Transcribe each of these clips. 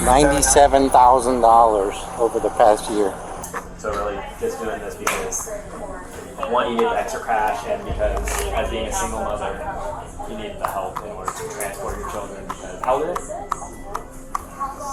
$97,000 over the past year. So really just doing this because, one, you need the extra cash, and because as being a single mother, you need the help in order to transport your children. Because how old are they?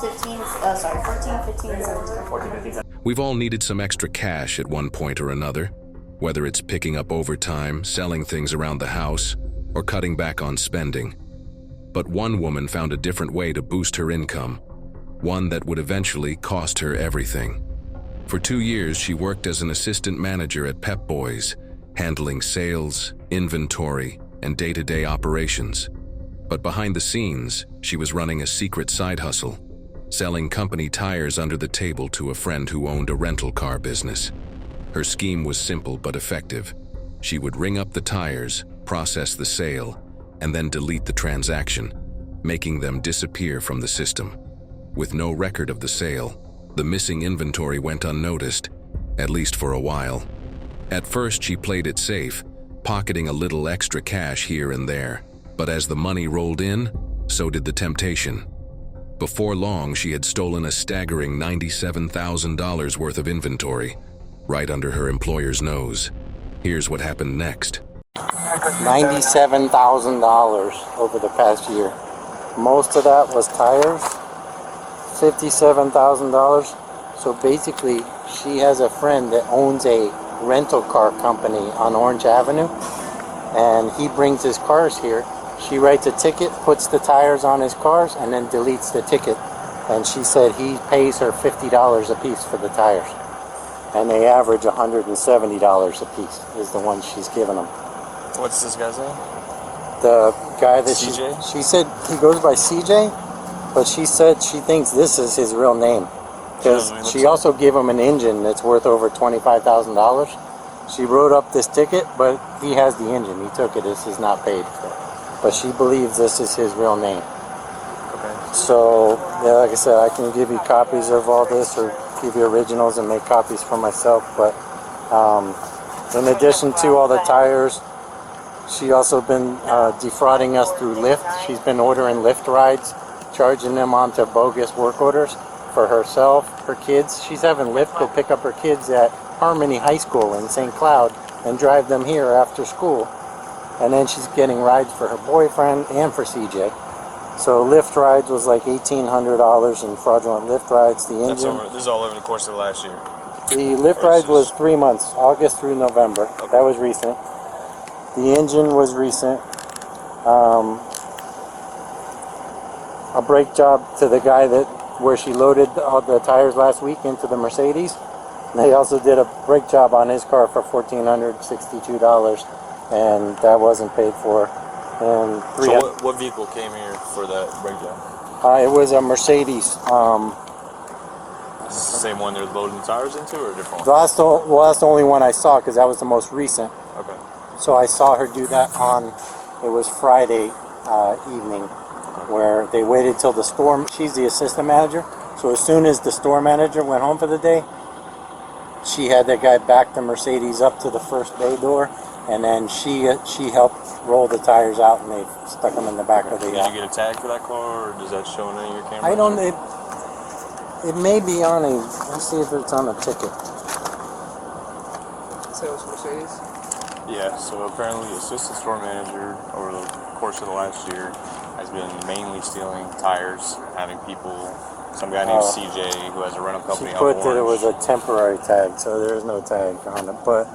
14, 15, 17. 14, 15, 17. We've all needed some extra cash at one point or another, whether it's picking up overtime, selling things around the house, or cutting back on spending. But one woman found a different way to boost her income, one that would eventually cost her everything. For 2 years, she worked as an assistant manager at Pep Boys, handling sales, inventory, and day-to-day operations. But behind the scenes, she was running a secret side hustle, selling company tires under the table to a friend who owned a rental car business. Her scheme was simple but effective. She would ring up the tires, process the sale, and then delete the transaction, making them disappear from the system. With no record of the sale, the missing inventory went unnoticed, at least for a while. At first, she played it safe, pocketing a little extra cash here and there. But as the money rolled in, so did the temptation. Before long, she had stolen a staggering $97,000 worth of inventory, right under her employer's nose. Here's what happened next. $97,000 over the past year. Most of that was tires, $57,000. So basically, she has a friend that owns a rental car company on Orange Avenue, and he brings his cars here. She writes a ticket, puts the tires on his cars, and then deletes the ticket. And she said he pays her $50 a piece for the tires. And they average $170 a piece is the one she's giving them. What's this guy's name? The guy that CJ? she said he goes by CJ, but she said she thinks this is his real name. Because she also gave him an engine that's worth over $25,000. She wrote up this ticket, but he has the engine. He took it. This is not paid for. But she believes this is his real name. Okay. So, yeah, like I said, I can give you copies of all this or give you originals and make copies for myself. But in addition to all the tires, she also been defrauding us through Lyft. She's been ordering Lyft rides, charging them onto bogus work orders for herself, her kids. She's having Lyft go pick up her kids at Harmony High School in St. Cloud and drive them here after school. And then she's getting rides for her boyfriend and for CJ. So Lyft rides was like $1,800 in fraudulent Lyft rides. The engine. This is all over the course of the last year. The Lyft ride was 3 months, August through November. Okay. That was recent. The engine was recent. A brake job to the guy where she loaded all the tires last week into the Mercedes. They also did a brake job on his car for $1,462. And that wasn't paid for. And so what vehicle came here for that breakdown? It was a Mercedes. Is this the same one they're loading the tires into, or a different one? That's the only one I saw because that was the most recent. Okay. So I saw her do that it was Friday evening, where they waited till the store. She's the assistant manager. So as soon as the store manager went home for the day, she had that guy back the Mercedes up to the first bay door. And then she helped roll the tires out, and they stuck them in the back of the. Did you get a tag for that car, or does that show on any of your cameras? I don't. It may be on a. Let's see if it's on a ticket. So it was Mercedes? Yeah. So apparently, the assistant store manager over the course of the last year has been mainly stealing tires, having people. Some guy named CJ who has a rental company. She put that it was a temporary tag, so there is no tag on it, but.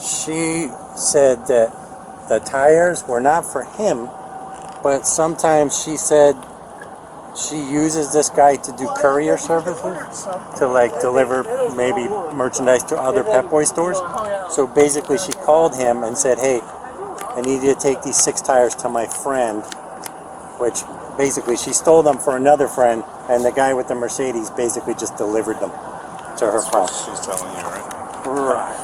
She said that the tires were not for him, but sometimes she said she uses this guy to do courier services, to like deliver maybe merchandise to other Pep Boys stores. So basically she called him and said, hey, I need you to take these 6 tires to my friend, which basically she stole them for another friend, and the guy with the Mercedes basically just delivered them to her friend. She's telling you, right? Right.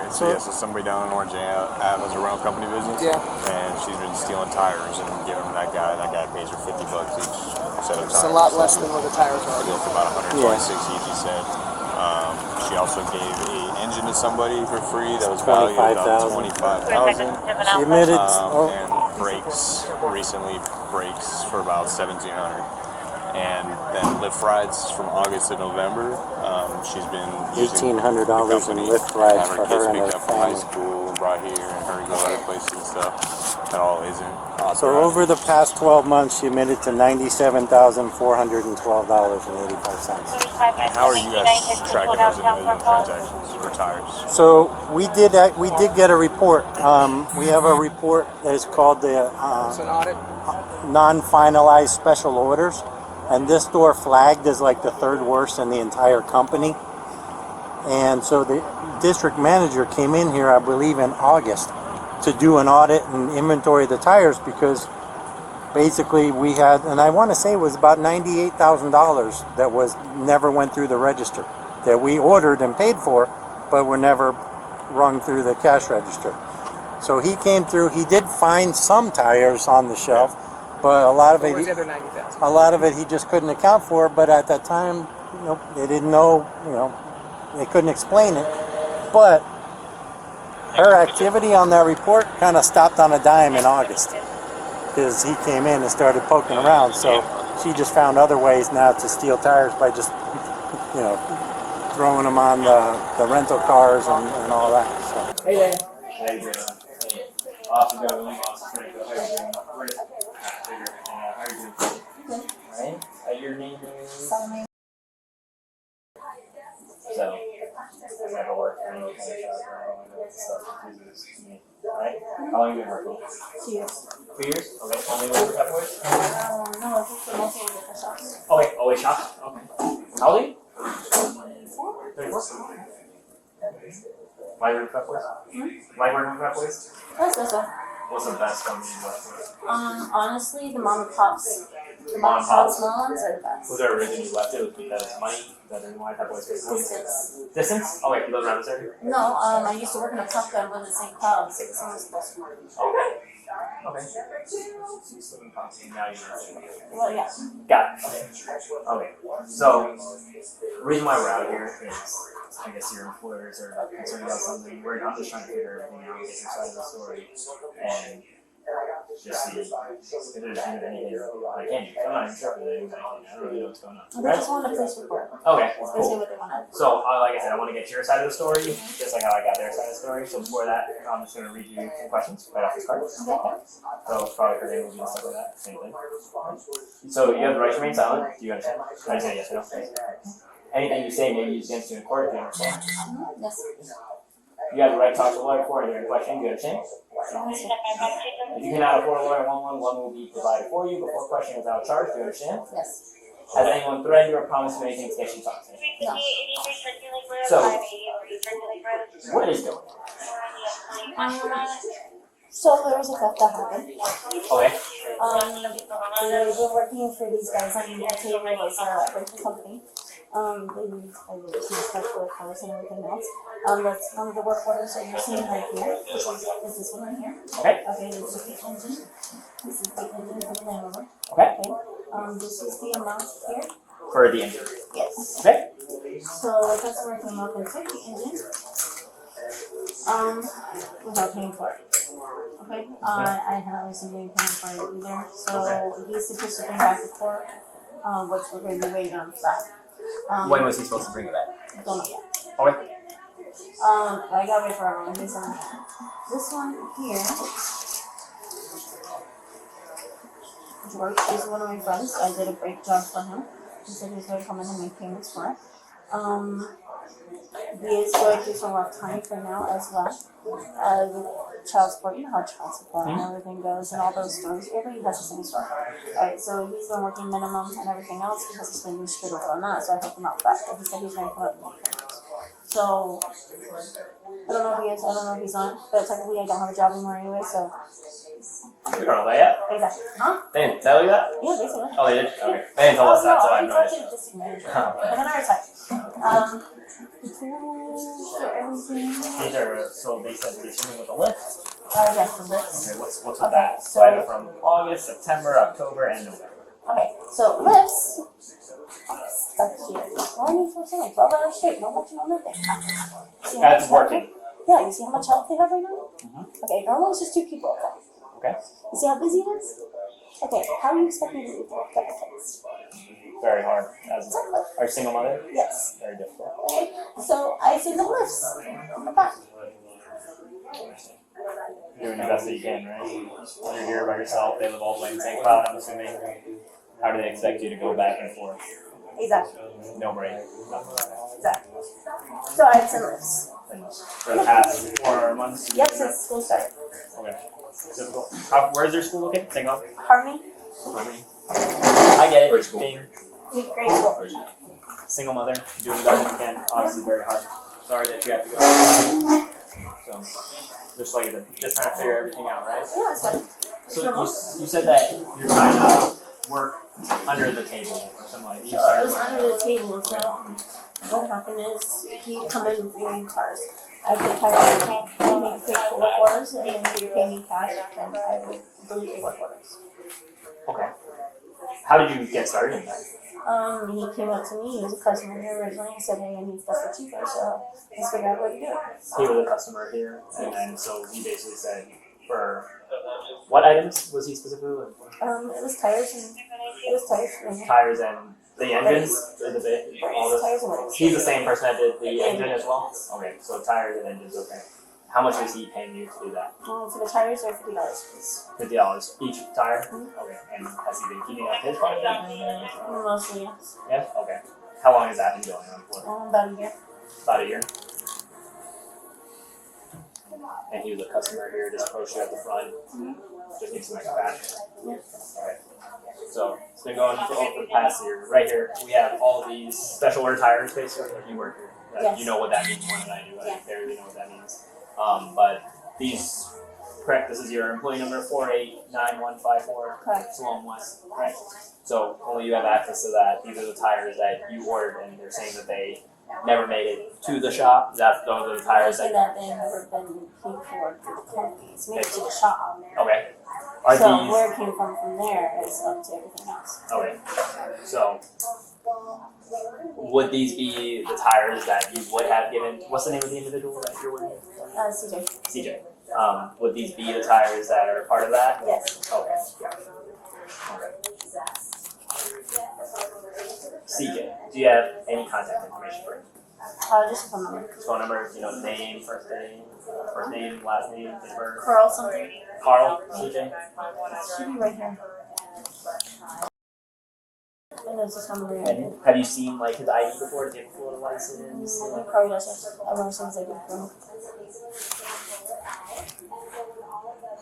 Okay, so somebody down in Orange Ave has a rental company business. Yeah. And she's been stealing tires and giving them that guy. That guy pays her $50 each set of tires. It's a lot less than what the tires are. They go for about 126 each, he said. She also gave an engine to somebody for free that was valued at about $25,000. She admitted. And brakes for about $1,700. And then Lyft rides from August to November. She's been using $1,800 the in company Lyft to rides have for kids her and picked her up from high family. school and brought here, and her to go other places and stuff. That all isn't authorized. So over the past 12 months, she admitted to $97,412.85. And how are you guys tracking those individual transactions for tires? So we did get a report. We have a report that is called the It's an audit. non-finalized special orders, and this store flagged as like the third worst in the entire company. And so the district manager came in here, I believe, in August to do an audit and inventory of the tires, because basically we had, and I want to say it was about $98,000 that never went through the register, that we ordered and paid for, but were never rung through the cash register. So he came through. He did find some tires on the shelf, but a lot of Where's the it, other 90,000? a lot of it he just couldn't account for. But at that time, they didn't know. They couldn't explain it. But her activity on that report kind of stopped on a dime in August, because he came in and started poking around. So she just found other ways now to steal tires by just, throwing them on the rental cars and all that. So. Hey there. How you doing? Awesome job, William. Awesome. How you doing? We're just figure. How are you doing? Right? Your name is? So, I've never worked for any kind of job or stuff. Alright? How long have you been working? 2 years. 2 years? Okay. Only work for Pep Boys? No, it's just multiple different shops. Oh, wait. Always shops? Okay. How old are you? 34? Why work for Pep Boys? Why work for Pep Boys? That's this one. What's the best company you worked for? Honestly, the mom and pops. The Mom mom and and pops? pops small ones are the best. Was there a reason you left it? Was because money? That didn't why Pep Boys paid for it? Distance. Distance? Oh, wait. You live around this area? No, I used to work in a pub gun with the St. Cloud, so this one was close to me. Okay. Okay. So you still in Compton, now you're Well, yeah. Got it. Okay. So, the reason why we're out here is, I guess your employers are concerned about something. I'm just trying to figure everything out, get your side of the story, and just see if there's anything I can do. I'm not interpreting anything. I don't really know what's going on. They just want a police report. Okay, That's basically cool. what they wanted. So, like I said, I want to get your side of the story, just like how I got their side of the story. So before that, I'm just going to read you some questions right off this card. Okay. So it's probably for movie and stuff like that. Same thing. So you have the right to remain silent. Do you understand? Can I say yes or no? Anything you say may be used against you in court. Do you understand? Yes. You have the right to talk to a lawyer before answering a question. Do you understand? If you cannot afford a lawyer, one will be provided for you before question without charge. Do you understand? Yes. Has anyone threatened you or promised you anything to get you talk to? No. So, what is going on? So there was a theft that happened. Okay. They were working for these guys on the table as a rental company. They was stuff for the cars and everything else. That's one of the work orders that you're seeing right here. Is this one right here? Okay. Okay, this is the engine. This is the engine for the Land Rover. Okay. This is the amount here. For the engine. Yes. Okay. So the customer came up and took the engine. Without paying for it. Okay. I haven't received any payment for it either. So he's supposed to bring back the report, which we're going to be waiting on for that. When was he supposed to bring it back? Don't know yet. Okay. I gotta wait for everyone. This one here. George is one of my friends. I did a great job for him. He said he was going to come in and make payments for it. He is going through some rough time for now as well. Child support, you know how child support and everything goes and all those stories. Everybody has the same story. Alright, so he's been working minimum and everything else because he's been used to over on that, so I helped him out back. But he said he's going to come up and make payments. So, I don't know if he is, I don't know if he's not, but technically I don't have a job anymore anyway, so. We don't know that yet. Exactly. Huh? They didn't tell you that? Yeah, basically. Oh, they did? Okay. They didn't tell us that, so I have no talked idea. to the district manager. But then I retired. The tools for everything. These are, so they said they're dealing with a list. Yes, the list. Okay, what's with Okay, that? so- So either from August, September, October, and November. Okay, so lifts. That's here. Why are you so silly? 12 hours straight, no much, no nothing. See how That's much working. Yeah, you see how much help they have right now? Okay, normally it's just 2 people at that. Okay. You see how busy it is? Okay, how are you expecting to get that fixed? very hard as are you a single mother? Yes. Very difficult. Okay. So I see the lifts in the back. You're doing the best that you can, right? You're here by yourself. They live all the way in St. Cloud, I'm assuming. How do they expect you to go back and forth? Exactly. No break. Nothing. Exactly. So I had some lifts. For the past 4 months? Yep, since school started. Okay. Difficult. Where's your school located? St. Cloud? Harmony. I get it. Being Great school. single mother, doing the best you can, obviously very hard. Sorry that you have to go. So, just like just trying to figure everything out, right? Yeah, it's fine. So you said that you're trying to work under the table or something like that. You I was started under the table, so what happened is he'd come in viewing cars. I could tire the tank, and he'd pay for work orders, and then he'd pay me cash, and I would delete the work orders. Okay. How did you get started in that? He came up to me, he was a customer here originally, and said, hey, I need stuff for cheaper, so let's figure out what to do. He was a customer here, and then so he basically said, for what items was he specifically looking for? It was tires and Tires and the engines, or the bit, all this. tires and brakes. He's the same person that did the engine as well? Okay, so tires and engines, okay. How much was he paying you to do that? For the tires, they're $50 please. $50 each tire? Mhm. Okay, and has he been keeping up his part of that? Mostly, yes. Yeah, okay. How long has that been going on for? About a year. About a year. And he was a customer here, just approached you at the front. Just needs some extra cash. Yeah. Okay. So it's been going for over the past year. Right here, we have all of these special order tires basically. You work here. Yes. You know what that means more than I do. Yeah. I barely know what that means. But these, correct, this is your employee number 489154. Correct. Salome West, right? So only you have access to that. These are the tires that you ordered, and they're saying that they never made it to the shop. Those are the tires And that. that they never been paid for through the company. It's made to the shop. Okay. Are So these where it came from there is up to everything else. okay? So would these be the tires that you would have given? What's the name of the individual that you're working with? CJ. CJ. Would these be the tires that are part of that? Yes. Okay. Yeah. Okay. CJ, do you have any contact information for him? Just a phone number. Phone number, name, first name, last name, date of birth. Carl something. Carl, CJ. Should be right here. And there's this number right here. And have you seen like his ID before? Does he have a Florida license? He probably does it. I've never seen Ziggy from.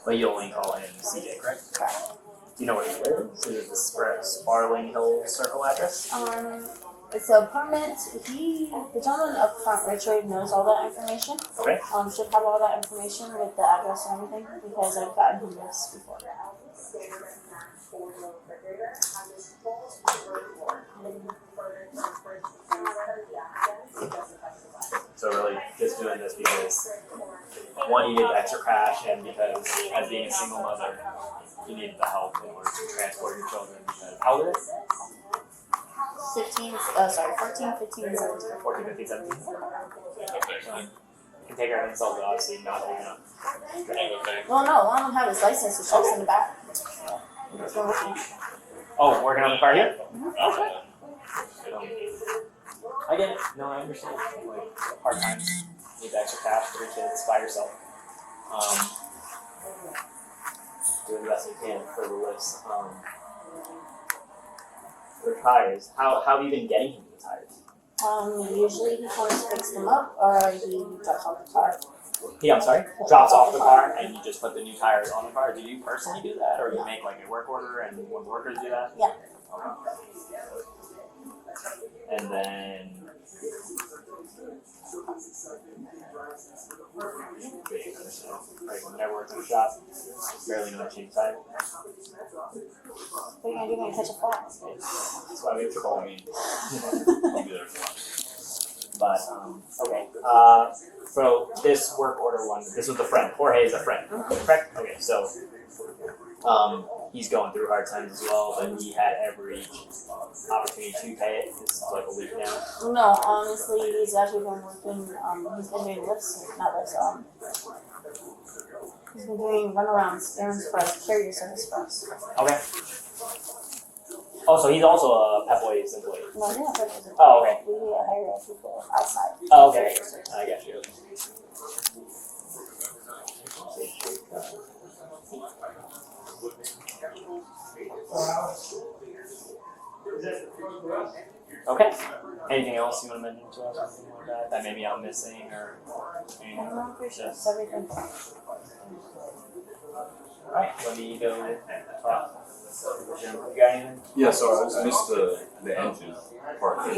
But you only call him CJ, correct? Do you know where he lives? Is it the Sparling Hill Circle address? It's a permit. The gentleman up front, Richard, knows all that information. Okay. Should have all that information with the address and everything because I've gotten him this before. So really just doing this because one, you needed extra cash, and because as being a single mother, you needed the help in order to transport your children. Because how old is it? 14, 15, and 17. 14, 15, 17. Can take care of themselves, but obviously not old enough. Well, no, one of them have his license, which shows in the back. It's been working. Oh, working on the car here? Okay. I get it. No, I understand. Like, hard times. Need the extra cash for your kids by yourself. Doing the best you can for the lifts. For tires, how have you been getting him the tires? Usually he comes to fix them up or he drops off the car. I'm sorry? Drops off the car and you just put the new tires on the car. Do you personally do that, or you make like a work order and one of the workers do that? Yeah. Okay. And then never worked in a shop, barely know how to change tires. What are you gonna do when you catch a flat? That's why we have to call me. But okay. So this work order one, this was a friend. Jorge is a friend, correct? Okay, so he's going through hard times as well, but he had every opportunity to pay it. This is like a week now. No, honestly, he's actually been working. He's been doing lifts, not lifts. He's been doing runarounds, errands for us, carrier service for us. Okay. Oh, so he's also a Pep Boys employee. No, yeah, that was Oh, okay. We hire people outside. Oh, okay. I got you. Okay. Anything else you want to mention to us? Something like that? That maybe I'm missing or anything? I'm pretty sure it's everything. Alright, let me go talk. Jim, you got anything? Yeah, so I missed the engine part. So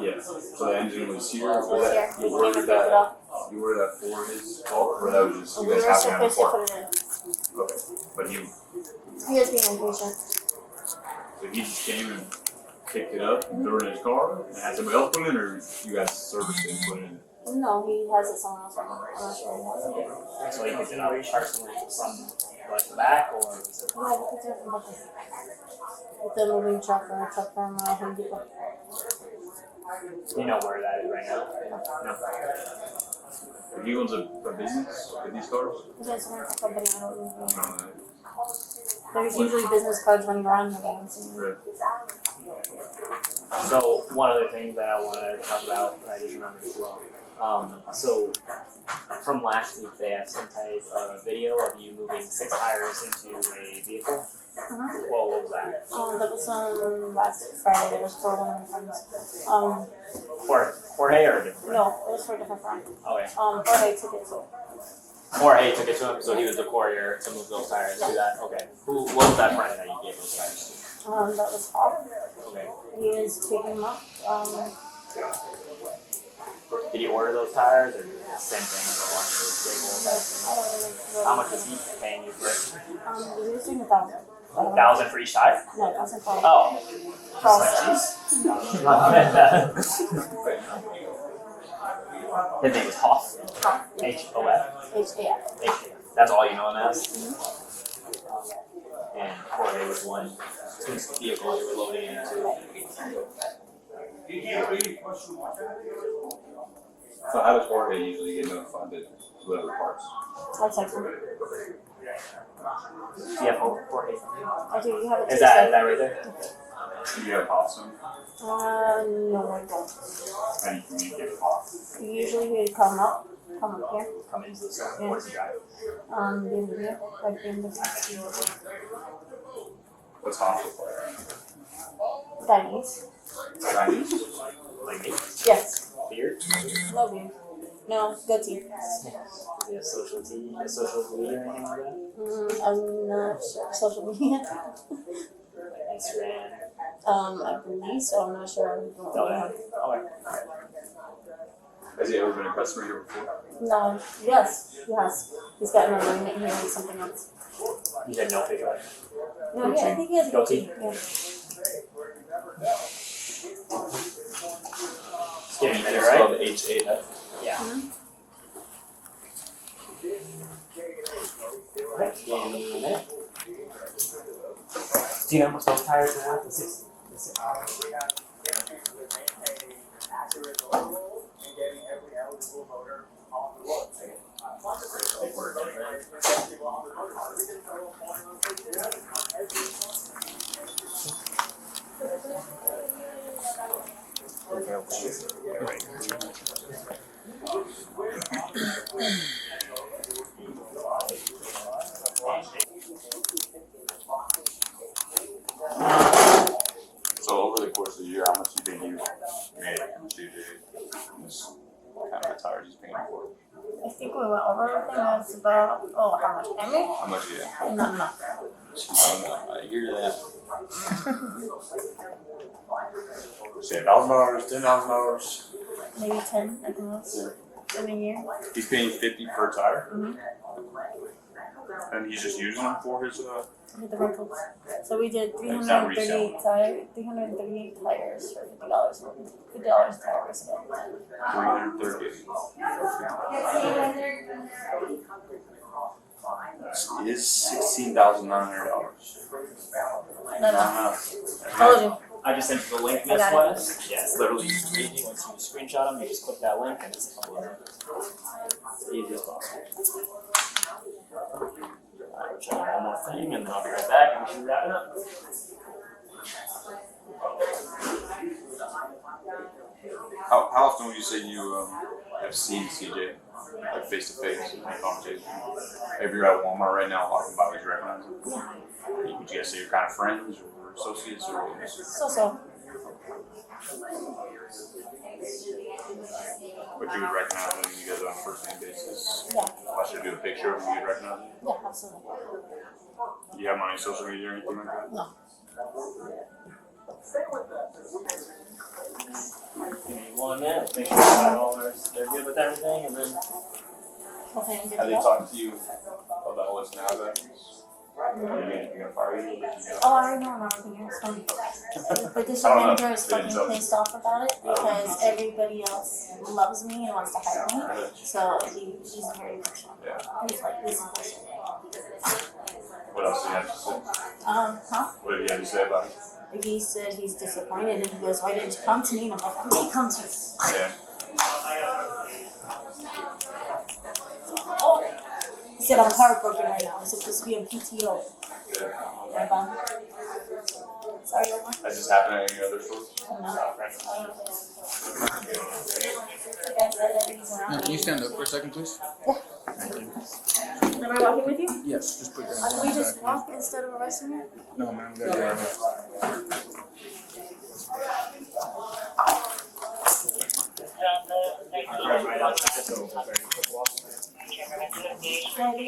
yeah, so the engine was here. Was that, you ordered that? You ordered that for his fault, or that was just you We guys were have it on the supposed to part? put it in. Okay, but He was being impatient. so he just came and picked it up and threw it in his car and had somebody else put it in, or you guys serviced it and put it in? No, he has it somewhere else. I'm not sure he has it. So you picked it up personally from like the back or was it? Yeah, the picture from Buckley. With the moving truck or a truck from Home Depot. You know where that is right now? No. If he owns a business with these cars? He has a rental company, I don't know. No, There's usually business cards running around the vans. right. So one other thing that I want to talk about, that I just remembered as well. So from last week, they have some type of video of you moving 6 tires into a vehicle. What was that? That was last Friday. There was 4 women friends. Jorge or different? No, it was for a different friend. Okay. Jorge took it too. Jorge took it to him, so he was the courier to move those tires. Do that. Okay. Who what was that friend that you gave those tires That was Paul. to? Okay. He was picking them up. Did he order those tires or the same thing as the one I don't really. How much is he paying you for it? He was doing 1,000. 1,000 for each tire? No, that's a Paul. Oh. Paul's. His name was Hoff. H-O-F. H-A-F. H-A-F. That's all you know him as? And Jorge was one whose vehicle you were loading into. So how does Jorge usually get notified to deliver parts? I'll text him. Do you have Jorge? I do. You have it. Is that right there? Do you have pops on? No, I don't. How do you communicate with pops? Usually he would come up here. Come into the store. Where does he drive? The end of here, like the end of What's Hoff look like? Chinese. Chinese? Like me? Yes. Beard? Love you. No, goatee. Is he a social media or anything like that? I'm not sure. Social media. Like Instagram? I believe so. I'm not sure. Okay. Has he ever been a customer here before? No. Yes. Yes. He's got an alignment here and something else. You said no picture? No, yeah, I think he has a Goatee? Yeah. Just give me a minute, It's right? called H-A-F. Yeah. Okay, give me a minute. Do you know how much those tires are worth? The six. So over the course of the year, how much do you think you made from CJ? This kind of tires he's paying for? I think we went over everything. It's about, how much? I mean? How much? Yeah. No. I hear that. Say $1,000, $10,000. Maybe 10 at the most in a year. He's paying $50 per tire, Mm-hmm. and he's just using them for his. With the rentals. So we did It's not resale. 338 tires for $50. $50 a tire was about. 330. Is $16,900. No. Told you. I just sent you the link, I Miss got it. West. Yeah, it's literally super easy. Once you screenshot them, you just click that link and it's uploaded. It's easy as possible. Alright, we'll check one more thing and then I'll be right back and we should wrap it up. How often would you say you have seen CJ, like face to face in a conversation? If you're at Walmart right now, walking by, would you recognize him? Yeah. Would you guys say you're kind of friends or associates or what? So. But you would recognize him, you guys are on a first name basis. Yeah. If I should do a picture of him, you'd recognize him? Yeah, absolutely. Do you have him on any social media or anything like that? No. Give me 1 minute, make sure they're good with everything, and then Okay, good Have to they go? talked to you about what's now that? Maybe you're gonna fire you? Oh, I already know I'm not working here. It's fine. The district manager is fucking pissed off about it because everybody else loves me and wants to hire me. So he's very pissed off. Yeah. He's like, this is bullshit. What else do you have to say? Huh? What did you have to say about it? He said he's disappointed and he goes, why didn't you come to me? And I'm like, I didn't come to you. Yeah. He said, I'm heartbroken right now. I'm supposed to be on PTO. Right, Bob? Sorry, Omar. Has this happened at any other stores? Can you stand up for a second, please? Am I walking with you? Yes, just put your Can we just walk instead of arresting you? No, ma'am, we gotta go.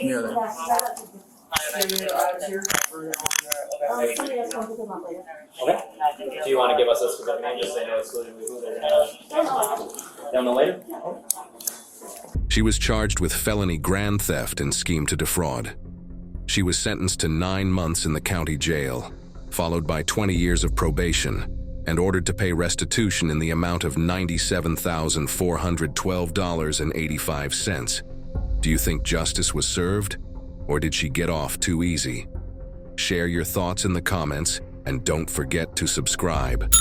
Yeah, Somebody else can pick him up later. okay. Do you want to give us a specific name, just say no exclusively who they're gonna down the later? She was charged with felony grand theft and scheme to defraud. She was sentenced to 9 months in the county jail, followed by 20 years of probation, and ordered to pay restitution in the amount of $97,412.85. Do you think justice was served, or did she get off too easy? Share your thoughts in the comments, and don't forget to subscribe.